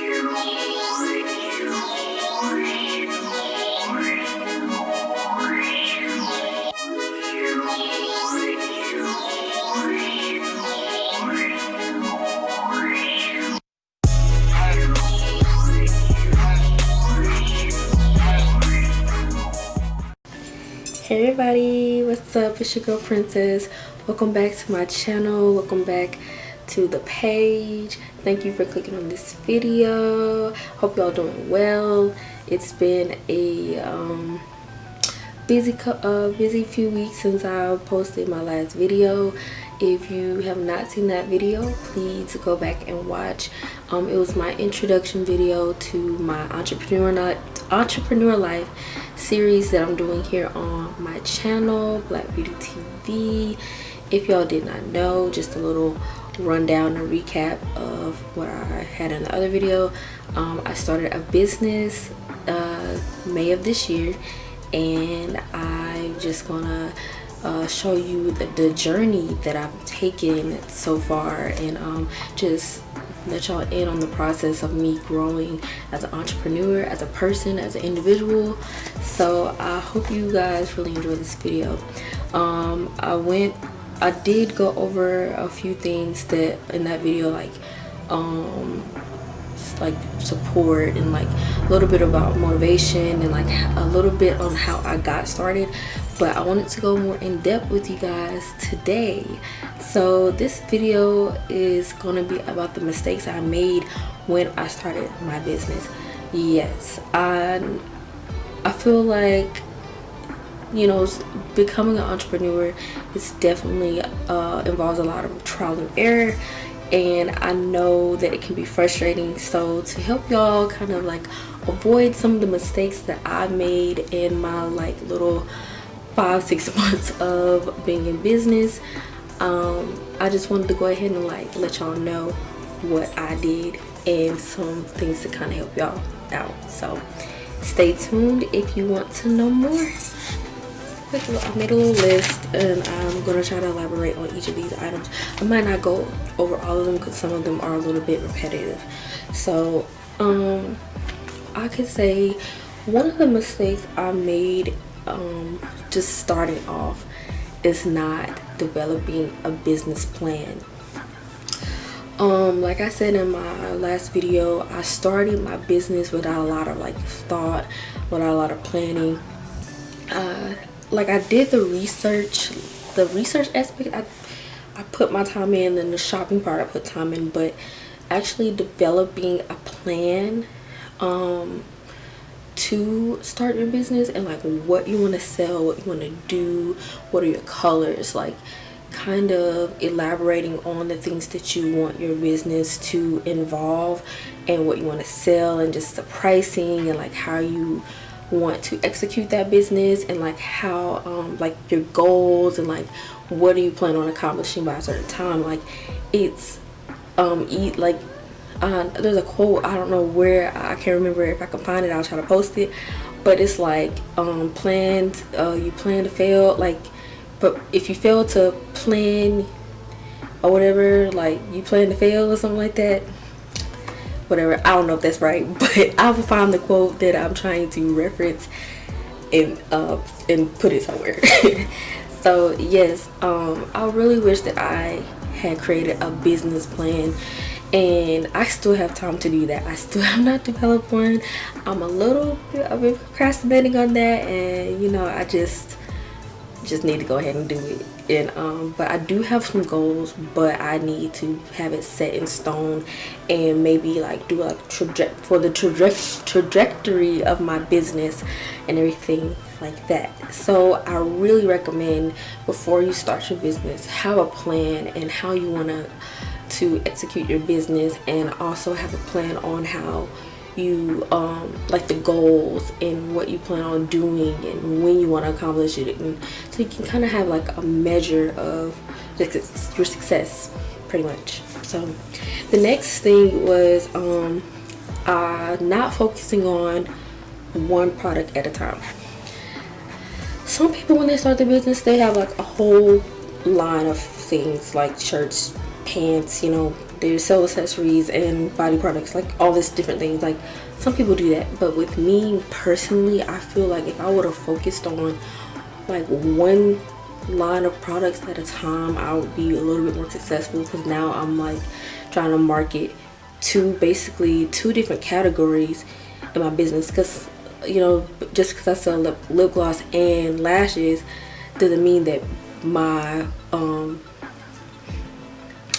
Hey everybody, what's up? It's your girl Princess. Welcome back to my channel. Welcome back to the page. Thank you for clicking on this video. Hope y'all doing well. It's been a busy few weeks since I posted my last video. If you have not seen that video, please go back and watch. It was my introduction video to my entrepreneur life series that I'm doing here on my channel, Black Beauty TV. If y'all did not know, just a little rundown and recap of what I had in the other video. I started a business May of this year, and I'm just gonna show you the journey that I've taken so far, and just let y'all in on the process of me growing as an entrepreneur, as a person, as an individual. So I hope you guys really enjoy this video. I did go over a few things that in that video, like support and like a little bit about motivation and like a little bit on how I got started, but I wanted to go more in depth with you guys today. So this video is going to be about the mistakes I made when I started my business. Yes, I feel like, you know, becoming an entrepreneur is definitely involves a lot of trial and error, and I know that it can be frustrating. So to help y'all kind of like avoid some of the mistakes that I made in my like little 5-6 months of being in business, I just wanted to go ahead and like let y'all know what I did and some things to kind of help y'all out. So stay tuned if you want to know more. I made a little list, and I'm gonna try to elaborate on each of these items. I might not go over all of them because some of them are a little bit repetitive. So I could say one of the mistakes I made just starting off is not developing a business plan. Like I said in my last video, I started my business without a lot of like thought, without a lot of planning. Like I did the research aspect, I put my time in, and the shopping part I put time in, but actually developing a plan to start your business and like what you want to sell, what you want to do, what are your colors, like kind of elaborating on the things that you want your business to involve and what you want to sell, and just the pricing and like how you want to execute that business, and like how like your goals and like what do you plan on accomplishing by a certain time. Like it's there's a quote, I don't know where, I can't remember. If I can find it, I'll try to post it, but it's like you plan to fail, like, but if you fail to plan or whatever, like you plan to fail or something like that, whatever. I don't know if that's right, but I will find the quote that I'm trying to reference and put it somewhere. So yes, I really wish that I had created a business plan, and I still have time to do that. I still have not developed one. I'm I've been procrastinating on that, and you know, I just need to go ahead and do it. And but I do have some goals, but I need to have it set in stone, and maybe like do like trajectory of my business and everything like that. So I really recommend, before you start your business, have a plan and how you want to execute your business, and also have a plan on how you like the goals and what you plan on doing and when you want to accomplish it, and so you can kind of have like a measure of your success pretty much. So the next thing was not focusing on one product at a time. Some people, when they start their business, they have like a whole line of things like shirts, pants, you know, they sell accessories and body products, like all this different things. Like some people do that, but with me personally, I feel like if I would have focused on like one line of products at a time, I would be a little bit more successful, because now I'm like trying to market basically two different categories in my business. Because you know, just because I sell lip gloss and lashes doesn't mean that my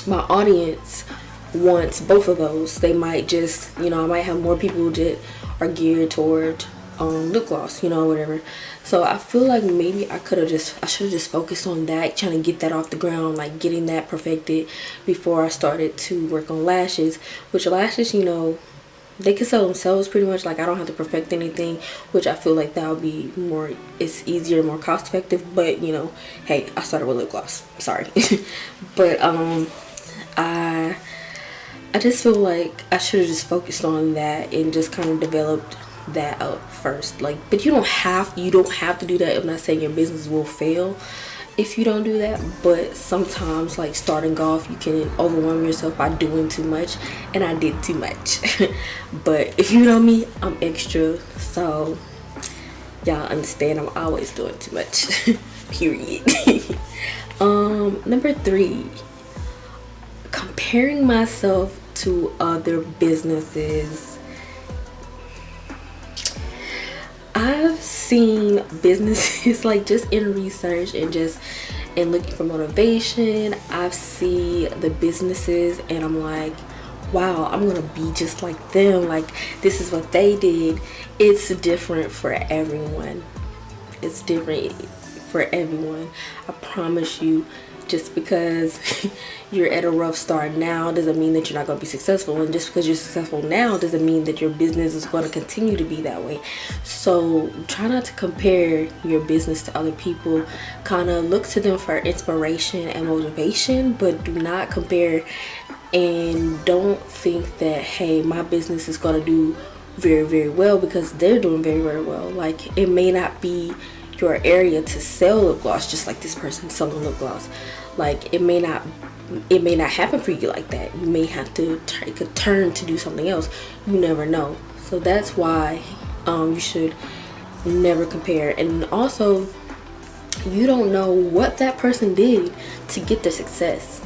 my audience wants both of those. They might just, you know, I might have more people that are geared toward lip gloss, you know, whatever. So I feel like maybe I should have just focused on that, trying to get that off the ground, like getting that perfected before I started to work on lashes. Which lashes, you know, they can sell themselves pretty much. Like I don't have to perfect anything, which I feel like that would be more, it's easier, more cost effective. But you know, hey, I started with lip gloss, sorry. But I just feel like I should have just focused on that and just kind of developed that out first. Like, but you don't have to do that. I'm not saying your business will fail if you don't do that, but sometimes, like starting off, you can overwhelm yourself by doing too much, and I did too much. But if you know me, I'm extra, so y'all understand I'm always doing too much. Period. Number 3, comparing myself to other businesses. I've seen businesses, like just in research and just in looking for motivation, I've seen the businesses and I'm like, wow, I'm gonna be just like them. Like this is what they did. It's different for everyone. It's different for everyone. I promise you. Just because you're at a rough start now doesn't mean that you're not going to be successful, and just because you're successful now doesn't mean that your business is going to continue to be that way. So try not to compare your business to other people. Kind of look to them for inspiration and motivation, but do not compare, and don't think that, hey, my business is going to do very, very well because they're doing very, very well. Like it may not be your area to sell lip gloss, just like this person selling lip gloss. Like it may not happen for you like that. You may have to take a turn to do something else. You never know. So that's why you should never compare. And also, you don't know what that person did to get their success.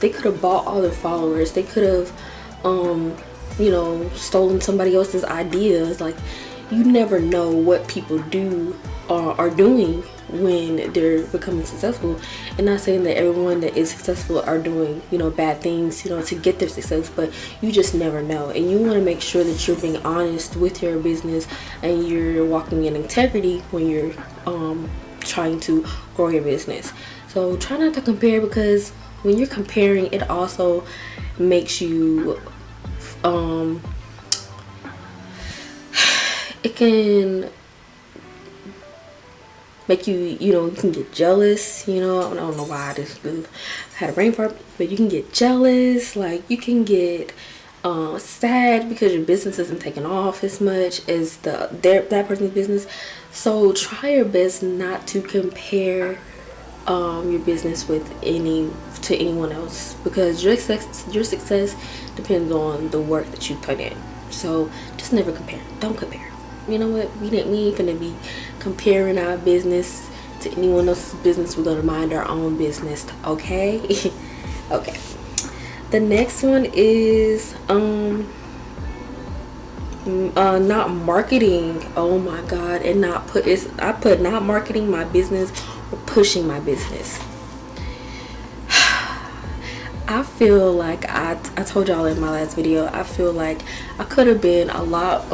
They could have bought all their followers. They could have you know, stolen somebody else's ideas. Like you never know what people do are doing when they're becoming successful. And not saying that everyone that is successful are doing, you know, bad things, you know, to get their success, but you just never know. And you want to make sure that you're being honest with your business and you're walking in integrity when you're trying to grow your business. So try not to compare, because when you're comparing, it also makes you it can make you, you know, you can get jealous. You know, I don't know why I just had a brain fart, but you can get jealous. Like you can get sad because your business isn't taking off as much as that person's business. So try your best not to compare your business with anyone else, because your success depends on the work that you put in. So just never compare. Don't compare. You know what? We ain't finna be comparing our business to anyone else's business. We're gonna mind our own business, okay? Okay. The next one is not marketing. Oh my god. And I put not marketing my business or pushing my business. I feel like I told y'all in my last video, I feel like I could have been a lot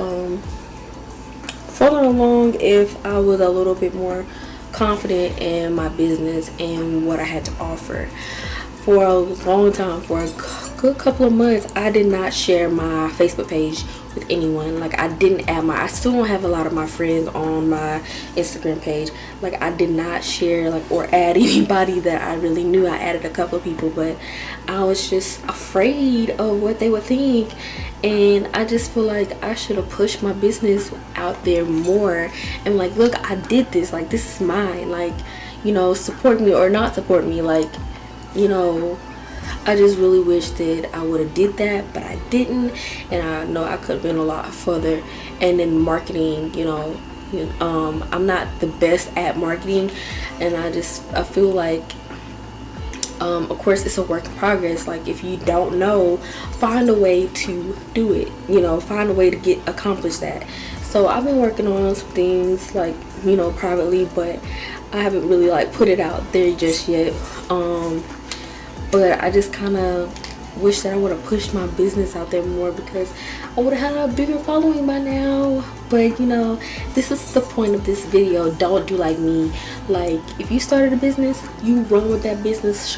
further along if I was a little bit more confident in my business and what I had to offer. For a long time, for a good couple of months, I did not share my Facebook page with anyone. Like I still don't have a lot of my friends on my Instagram page. Like I did not share or add anybody that I really knew. I added a couple of people, but I was just afraid of what they would think. And I just feel like I should have pushed my business out there more and like, look, I did this, like this is mine, like, you know, support me or not support me, like, you know, I just really wish that I would have did that, but I didn't, and I know I could have been a lot further. And then marketing, I'm not the best at marketing, and I feel like of course it's a work in progress. Like, if you don't know, find a way to do it, find a way to accomplish that. So I've been working on some things, like, privately, but I haven't really like put it out there just yet. But I just kind of wish that I would have pushed my business out there more, because I would have had a bigger following by now. But this is the point of this video. Don't do like me. Like, if you started a business, you run with that business.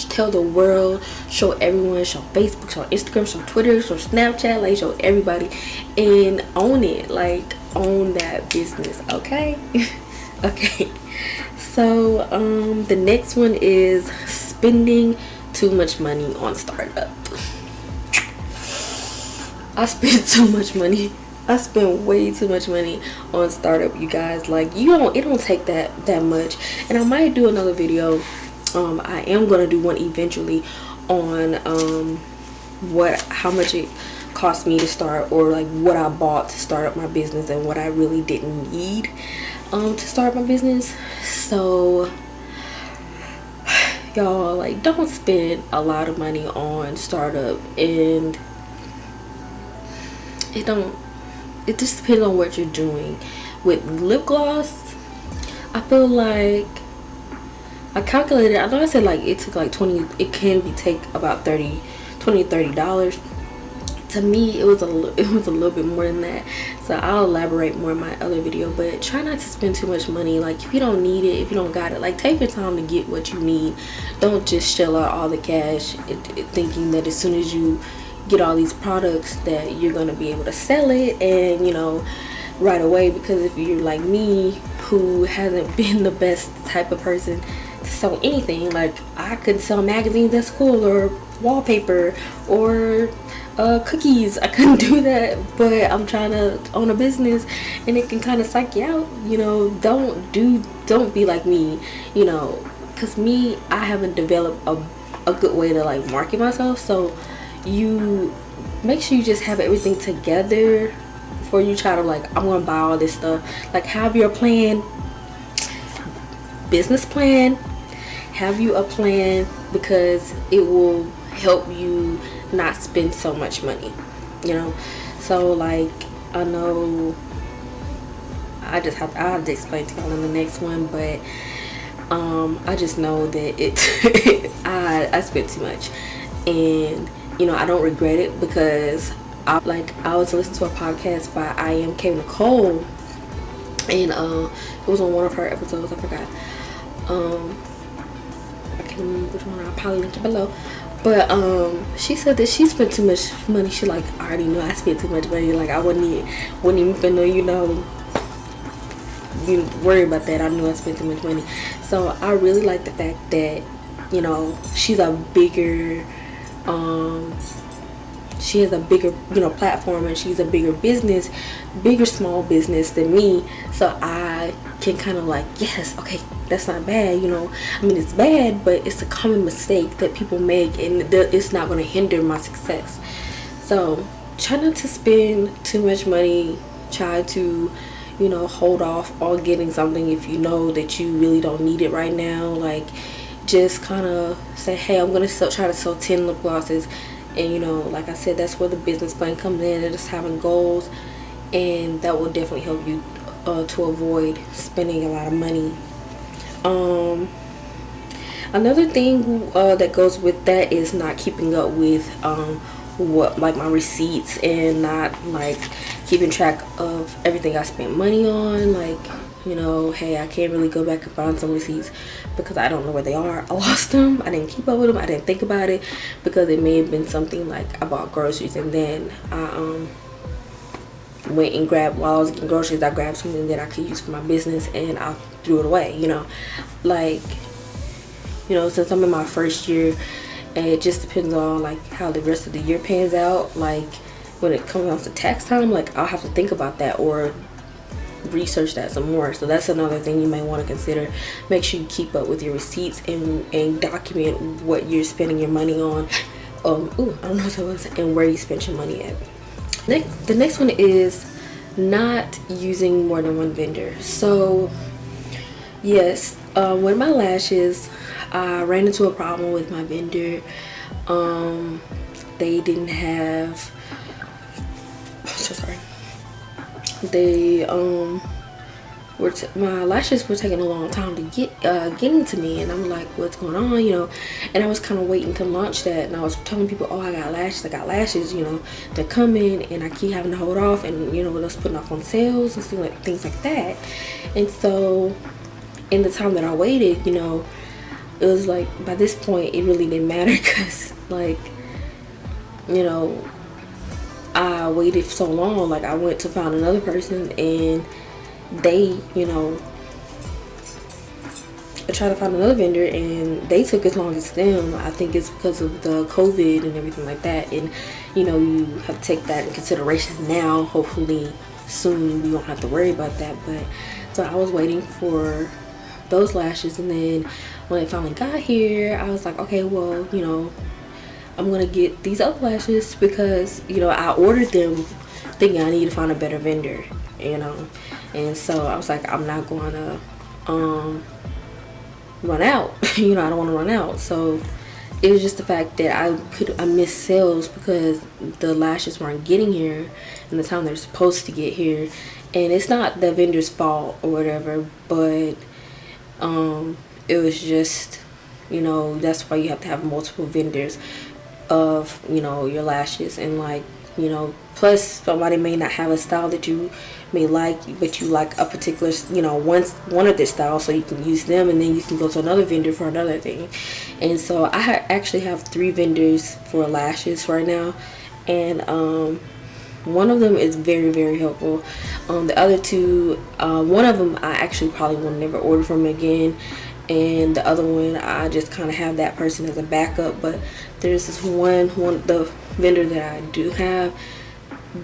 Tell the world, show everyone, show Facebook, show Instagram, show Twitter, show Snapchat, like, show everybody, and own it. Like, own that business, okay? Okay, so the next one is spending too much money on startup. I spent too much money. I spent way too much money on startup, you guys. Like, it don't take that much. And I might do another video. I am gonna do one eventually on how much it cost me to start, or like what I bought to start up my business, and what I really didn't need to start my business. So y'all, like, don't spend a lot of money on startup. And it just depends on what you're doing. With lip gloss, I feel like I calculated, I know I said like it took like take about $30 to me. It was a little bit more than that, so I'll elaborate more in my other video. But try not to spend too much money. Like, if you don't need it, if you don't got it, like, take your time to get what you need. Don't just shell out all the cash thinking that as soon as you get all these products that you're gonna be able to sell it, and right away. Because if you're like me, who hasn't been the best type of person to sell anything, like, I could sell magazines at school, or wallpaper, or cookies. I couldn't do that, but I'm trying to own a business, and it can kind of psych you out. Don't be like me, because I haven't developed a good way to like market myself. So you make sure you just have everything together before you try to, like, I'm gonna buy all this stuff. Like, have your plan, business plan, have you a plan, because it will help you not spend so much money, so like, I know I'll have to explain to y'all in the next one, but I just know that I spent too much, and I don't regret it, because I was listening to a podcast by I Am K Nicole, and it was on one of her episodes. I forgot. I can't remember which one. I'll probably link it below. But she said that she spent too much money. She like, I already knew I spent too much money. Like, I wouldn't even finna, worry about that. I knew I spent too much money. So I really like the fact that she's a bigger she has a bigger platform, and she's a bigger small business than me. So I can kind of like, yes, okay, that's not bad. I mean, it's bad, but it's a common mistake that people make, and it's not going to hinder my success. So try not to spend too much money. Try to hold off on getting something if you know that you really don't need it right now. Like, just kind of say, hey, I'm gonna try to sell 10 lip glosses, and like I said, that's where the business plan comes in, and just having goals, and that will definitely help you to avoid spending a lot of money. Another thing that goes with that is not keeping up with my receipts, and not like keeping track of everything I spent money on. Like, hey, I can't really go back and find some receipts because I don't know where they are. I lost them. I didn't keep up with them. I didn't think about it, because it may have been something like I bought groceries, and then I went and grabbed, while I was getting groceries, I grabbed something that I could use for my business, and I threw it away. Like, since I'm in my first year, and it just depends on like how the rest of the year pans out. Like, when it comes down to tax time, like, I'll have to think about that, or research that some more. So that's another thing you may want to consider. Make sure you keep up with your receipts and document what you're spending your money on. I don't know what that was, and where you spent your money at. The next one is not using more than one vendor. So yes, with my lashes, I ran into a problem with my vendor. They didn't have, so sorry, they my lashes were taking a long time to getting to me, and I'm like, what's going on, you know? And I was kind of waiting to launch that, and I was telling people, oh, I got lashes, you know, they're coming, and I keep having to hold off, and you know, us putting off on sales and things like that. And so in the time that I waited, you know, it was like, by this point it really didn't matter, because like, you know, I waited so long. Like, I went to find another person, and they, you know, I tried to find another vendor, and they took as long as them. I think it's because of the COVID and everything like that, and you know, you have to take that in consideration now. Hopefully soon we won't have to worry about that. But so I was waiting for those lashes, and then when I finally got here, I was like, okay, well, you know, I'm gonna get these other lashes, because you know, I ordered them thinking I need to find a better vendor, you know. And so I was like, I'm not going to run out. You know, I don't want to run out. So it was just the fact that I missed sales because the lashes weren't getting here in the time they're supposed to get here. And it's not the vendor's fault or whatever, but it was just, you know, that's why you have to have multiple vendors of, you know, your lashes. And like, you know, plus somebody may not have a style that you may like, but you like a particular, you know, one of their styles, so you can use them, and then you can go to another vendor for another thing. And so I actually have 3 vendors for lashes right now, and one of them is very, very helpful. The other 2, one of them I actually probably will never order from again, and the other one I just kind of have that person as a backup. But there's this one the vendor that I do have,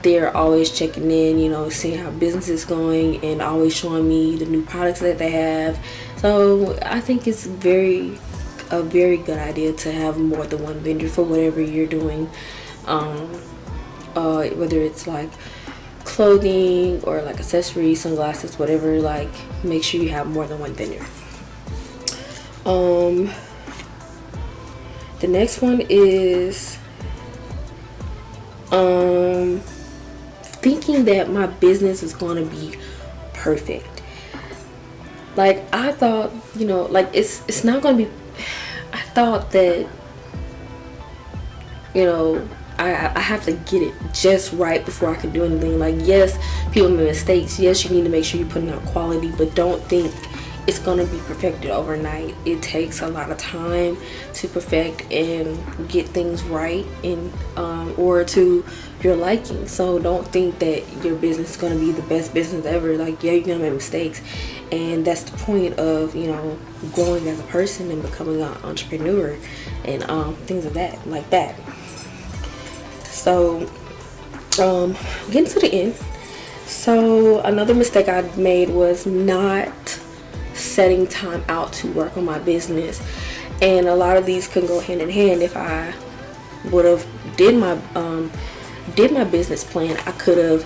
they're always checking in, you know, seeing how business is going, and always showing me the new products that they have. So I think it's a very good idea to have more than one vendor for whatever you're doing, whether it's like clothing or like accessories, sunglasses, whatever. Like, make sure you have more than one vendor. The next one is thinking that my business is going to be perfect. Like, I thought, you know, like it's not going to be. I thought that, you know, I have to get it just right before I can do anything. Like, yes, people make mistakes. Yes, you need to make sure you're putting out quality, but don't think it's going to be perfected overnight. It takes a lot of time to perfect and get things right in or to your liking. So don't think that your business is going to be the best business ever. Like, yeah, you're going to make mistakes, and that's the point of, you know, growing as a person and becoming an entrepreneur and things of that, like that. So getting to the end, so another mistake I made was not setting time out to work on my business. And a lot of these can go hand in hand. If I would have did my business plan, I could have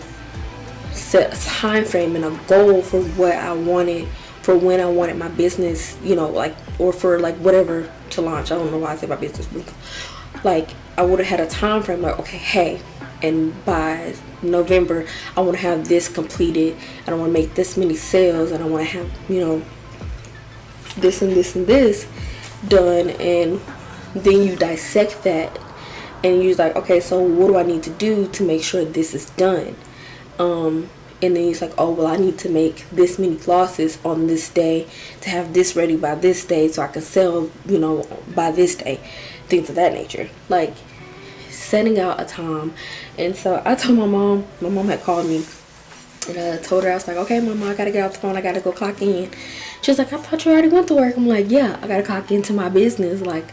set a time frame and a goal for what I wanted, for when I wanted my business, you know, like, or for like whatever to launch. I don't know why I say my business, like, I would have had a time frame, like, okay, hey, and by November I want to have this completed, and I want to make this many sales, and I want to have, you know, this and this and this done. And then you dissect that, and you're like, okay, so what do I need to do to make sure this is done? And then it's like, oh, well, I need to make this many glosses on this day to have this ready by this day so I can sell, you know, by this day, things of that nature. Like, setting out a time. And so I told my mom had called me, and I told her, I was like, okay, mama, I gotta get off the phone, I gotta go clock in. She was like, I thought you already went to work. I'm like, yeah, I gotta clock into my business. Like,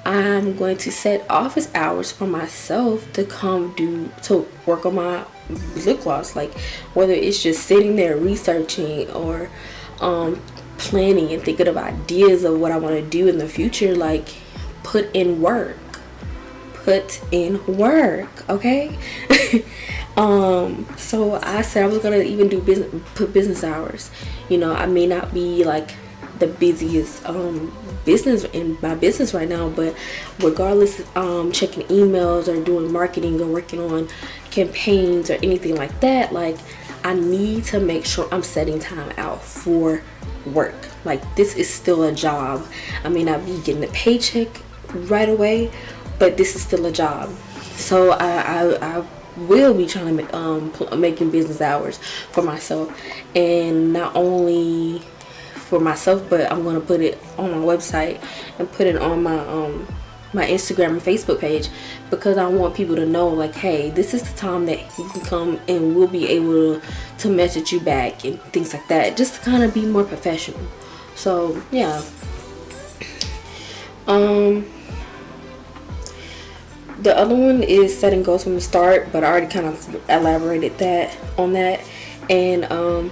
I'm going to set office hours for myself to come to work on my look lost. Like whether it's just sitting there researching or planning and thinking of ideas of what I want to do in the future. Like put in work, okay. So I said I was gonna even do business hours. I may not be like the busiest business in my business right now, but regardless, checking emails or doing marketing or working on campaigns or anything like that, like I need to make sure I'm setting time out for work. Like this is still a job. I may not be getting a paycheck right away, but this is still a job. So I will be trying to making business hours for myself, and not only for myself, but I'm going to put it on my website and put it on my Instagram and Facebook page, because I want people to know, like, hey, this is the time that you can come and we'll be able to message you back and things like that, just to kind of be more professional. So yeah. The other one is setting goals from the start, but I already kind of elaborated on that. And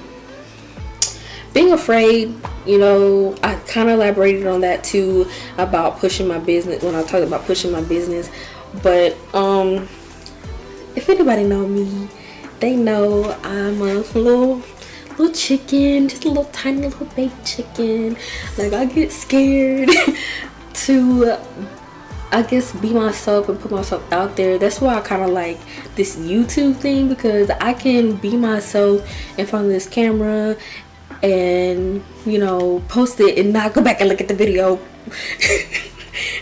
being afraid, I kind of elaborated on that too, about pushing my business, when I talked about pushing my business. But if anybody know me, they know I'm a little chicken, just a little tiny little baby chicken. Like I get scared to, I guess, be myself and put myself out there. That's why I kind of like this YouTube thing, because I can be myself in front of this camera and post it and not go back and look at the video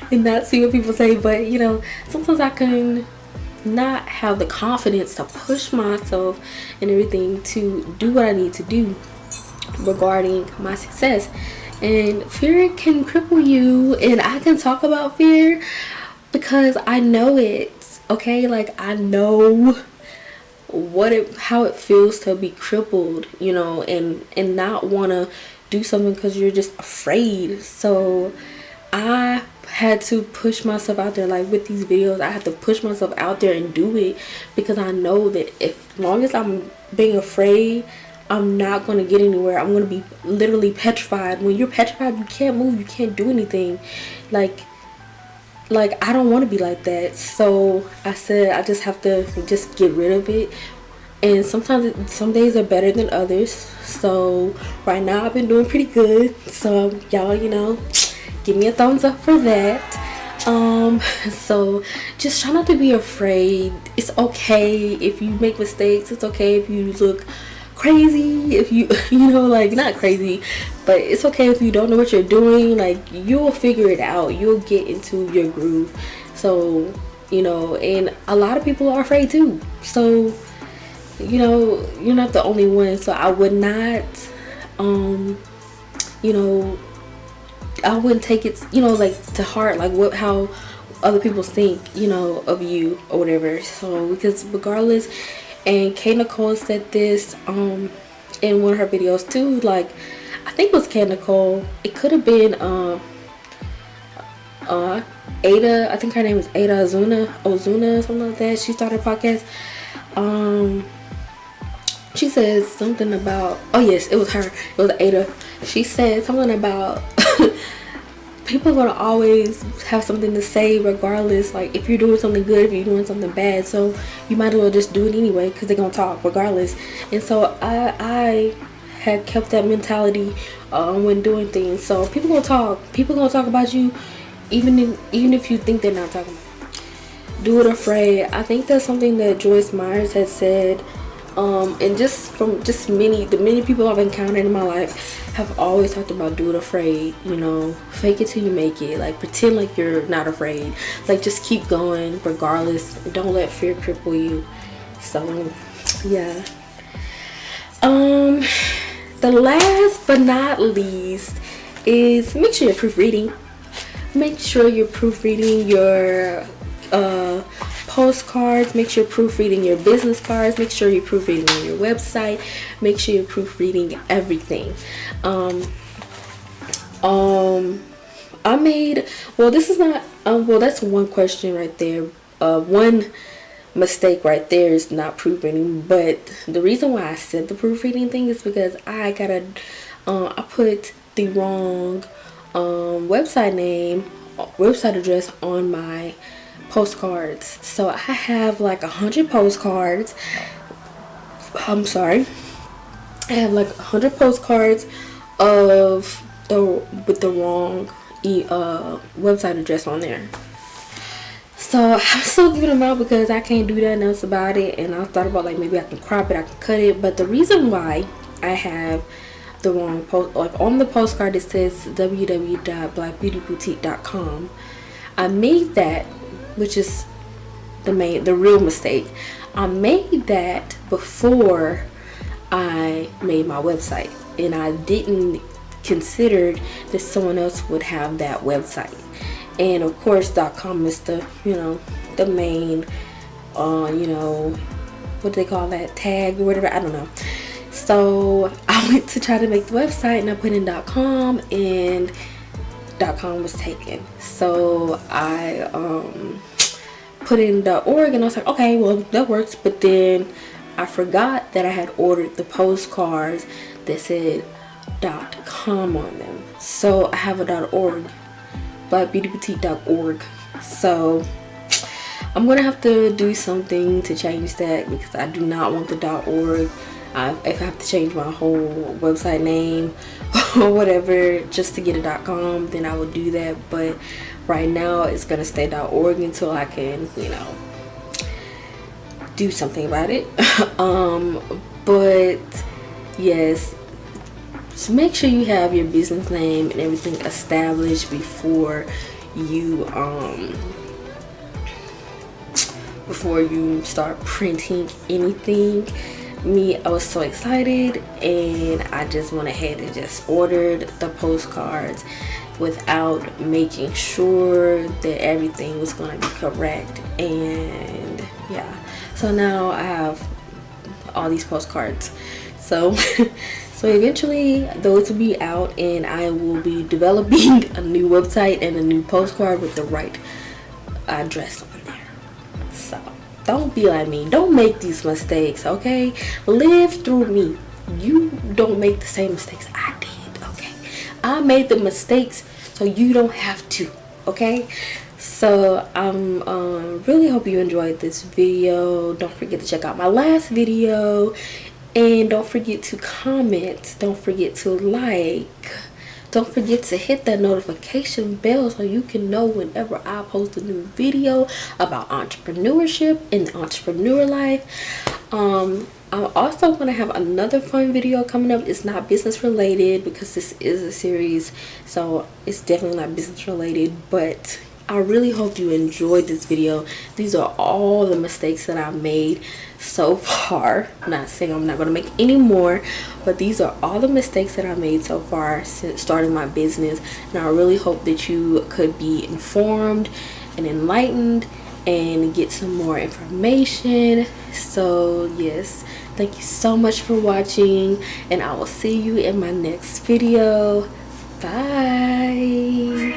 and not see what people say. But sometimes I can not have the confidence to push myself and everything to do what I need to do regarding my success. And fear can cripple you, and I can talk about fear because I know it, okay? Like I know how it feels to be crippled, and not want to do something because you're just afraid. So I had to push myself out there. Like with these videos, I have to push myself out there and do it, because I know that as long as I'm being afraid, I'm not going to get anywhere. I'm going to be literally petrified. When you're petrified, you can't move, you can't do anything. Like I don't want to be like that. So I said I just have to just get rid of it. And sometimes some days are better than others. So right now I've been doing pretty good. So y'all, give me a thumbs up for that. So just try not to be afraid. It's okay if you make mistakes. It's okay if you look crazy, if you like, not crazy, but it's okay if you don't know what you're doing. Like you'll figure it out, you'll get into your groove. So and a lot of people are afraid too. So you're not the only one. So I would not I wouldn't take it like to heart, like how other people think of you or whatever. So because regardless, and K Nicole said this in one of her videos too. Like I think it was K Nicole. It could have been Ada. I think her name is Ada Ozuna, something like that. She started a podcast. She said something about, oh yes, it was her. It was Ada. She said something about people are gonna always have something to say regardless. Like if you're doing something good, if you're doing something bad, so you might as well just do it anyway, because they're gonna talk regardless. And so I had kept that mentality when doing things. So people gonna talk about you, even if you think they're not talking about you. Do it afraid. I think that's something that Joyce Myers had said. And just from the many people I've encountered in my life have always talked about do it afraid. Fake it till you make it. Like pretend like you're not afraid. Like just keep going regardless. Don't let fear cripple you. So yeah. The last but not least is make sure you're proofreading. Make sure you're proofreading your postcards. Make sure you're proofreading your business cards. Make sure you're proofreading on your website. Make sure you're proofreading everything. This is not well, that's one question right there. One mistake right there is not proofreading. But the reason why I said the proofreading thing is because I put the wrong website address on my postcards. So I have like 100 postcards. I'm sorry, I have like 100 postcards with the wrong website address on there. So I'm still giving them out because I can't do nothing else about it. And I thought about, like, maybe I can crop it, I can cut it. But the reason why I have the wrong post, like on the postcard it says www.blackbeautyboutique.com. I made that, which is the real mistake. I made that before I made my website, and I didn't consider that someone else would have that website. And of course .com is the the main what do they call that, tag or whatever, I don't know. So I went to try to make the website and I put in .com, and .com was taken. So I put in .org, and I was like, okay, well, that works. But then I forgot that I had ordered the postcards that said .com on them. So I have a .org, blackbeautyboutique.org. So I'm gonna have to do something to change that, because I do not want the .org. If I have to change my whole website name or whatever just to get a .com, then I will do that. But right now it's gonna stay .org until I can do something about it. But yes, so make sure you have your business name and everything established before you start printing anything. I was so excited, and I just went ahead and just ordered the postcards without making sure that everything was going to be correct. And yeah, so now I have all these postcards. So so eventually those will be out, and I will be developing a new website and a new postcard with the right address on there. So don't be like me. Don't make these mistakes, okay? Live through me. You don't make the same mistakes I did, okay? I made the mistakes so you don't have to, okay? So really hope you enjoyed this video. Don't forget to check out my last video, and don't forget to comment, don't forget to like, don't forget to hit that notification bell so you can know whenever I post a new video about entrepreneurship and the entrepreneur life. I'm also going to have another fun video coming up. It's not business related because this is a series, so it's definitely not business related, but I really hope you enjoyed this video. These are all the mistakes that I've made so far. I'm not saying I'm not going to make any more, but these are all the mistakes that I made so far since starting my business. And I really hope that you could be informed and enlightened and get some more information. So yes, thank you so much for watching, and I will see you in my next video. Bye.